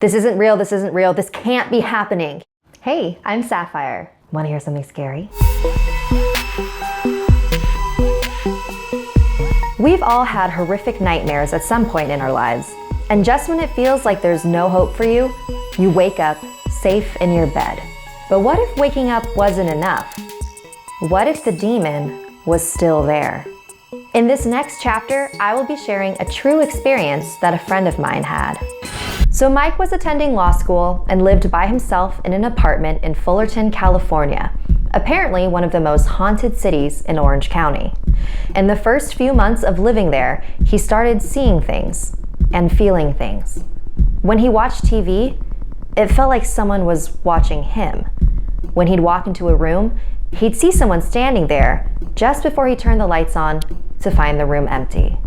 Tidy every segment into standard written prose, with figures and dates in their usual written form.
This isn't real, this isn't real, this can't be happening. Hey, I'm Sapphire. Want to hear something scary? We've all had horrific nightmares at some point in our lives. And just when it feels like there's no hope for you, you wake up safe in your bed. But what if waking up wasn't enough? What if the demon was still there? In this next chapter, I will be sharing a true experience that a friend of mine had. So Mike was attending law school and lived by himself in an apartment in Fullerton, California, apparently one of the most haunted cities in Orange County. In the first few months of living there, he started seeing things and feeling things. When he watched TV, it felt like someone was watching him. When he'd walk into a room, he'd see someone standing there just before he turned the lights on to find the room empty.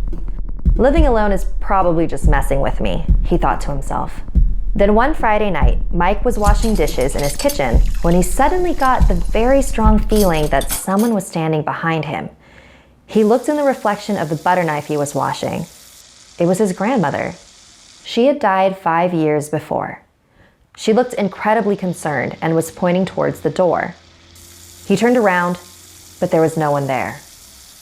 Living alone is probably just messing with me, he thought to himself. Then one Friday night, Mike was washing dishes in his kitchen when he suddenly got the very strong feeling that someone was standing behind him. He looked in the reflection of the butter knife he was washing. It was his grandmother. She had died 5 years before. She looked incredibly concerned and was pointing towards the door. He turned around, but there was no one there.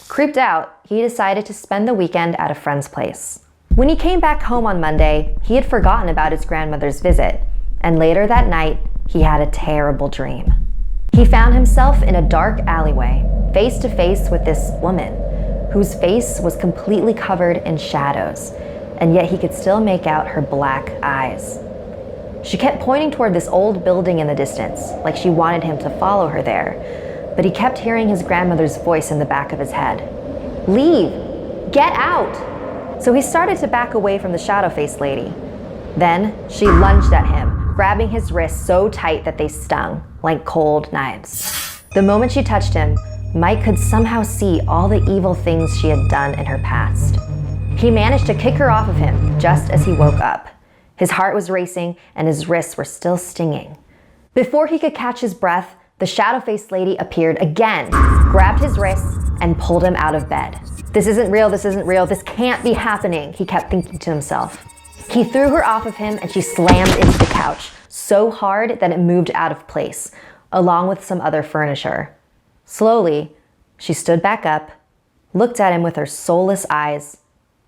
Creeped out, he decided to spend the weekend at a friend's place. When he came back home on Monday, he had forgotten about his grandmother's visit, and later that night, he had a terrible dream. He found himself in a dark alleyway, face to face with this woman, whose face was completely covered in shadows, and yet he could still make out her black eyes. She kept pointing toward this old building in the distance, like she wanted him to follow her there, but he kept hearing his grandmother's voice in the back of his head. Leave! Get out! So he started to back away from the shadow-faced lady. Then she lunged at him, grabbing his wrists so tight that they stung, like cold knives. The moment she touched him, Mike could somehow see all the evil things she had done in her past. He managed to kick her off of him just as he woke up. His heart was racing and his wrists were still stinging. Before he could catch his breath, the shadow-faced lady appeared again, grabbed his wrists, and pulled him out of bed. This isn't real, this can't be happening, he kept thinking to himself. He threw her off of him and she slammed into the couch, so hard that it moved out of place, along with some other furniture. Slowly, she stood back up, looked at him with her soulless eyes,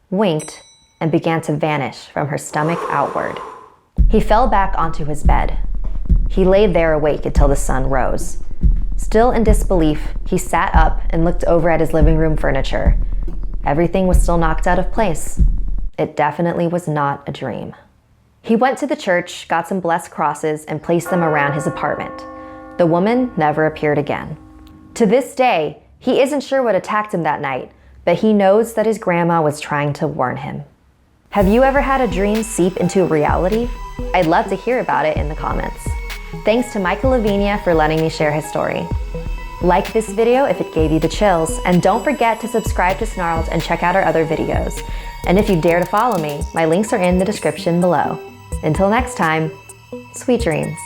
winked, and began to vanish from her stomach outward. He fell back onto his bed. He laid there awake until the sun rose. Still in disbelief, he sat up and looked over at his living room furniture. Everything was still knocked out of place. It definitely was not a dream. He went to the church, got some blessed crosses, and placed them around his apartment. The woman never appeared again. To this day, he isn't sure what attacked him that night, but he knows that his grandma was trying to warn him. Have you ever had a dream seep into reality? I'd love to hear about it in the comments. Thanks to Michael Lavinia for letting me share his story. Like this video if it gave you the chills, and don't forget to subscribe to Snarled and check out our other videos. And if you dare to follow me, my links are in the description below. Until next time, sweet dreams.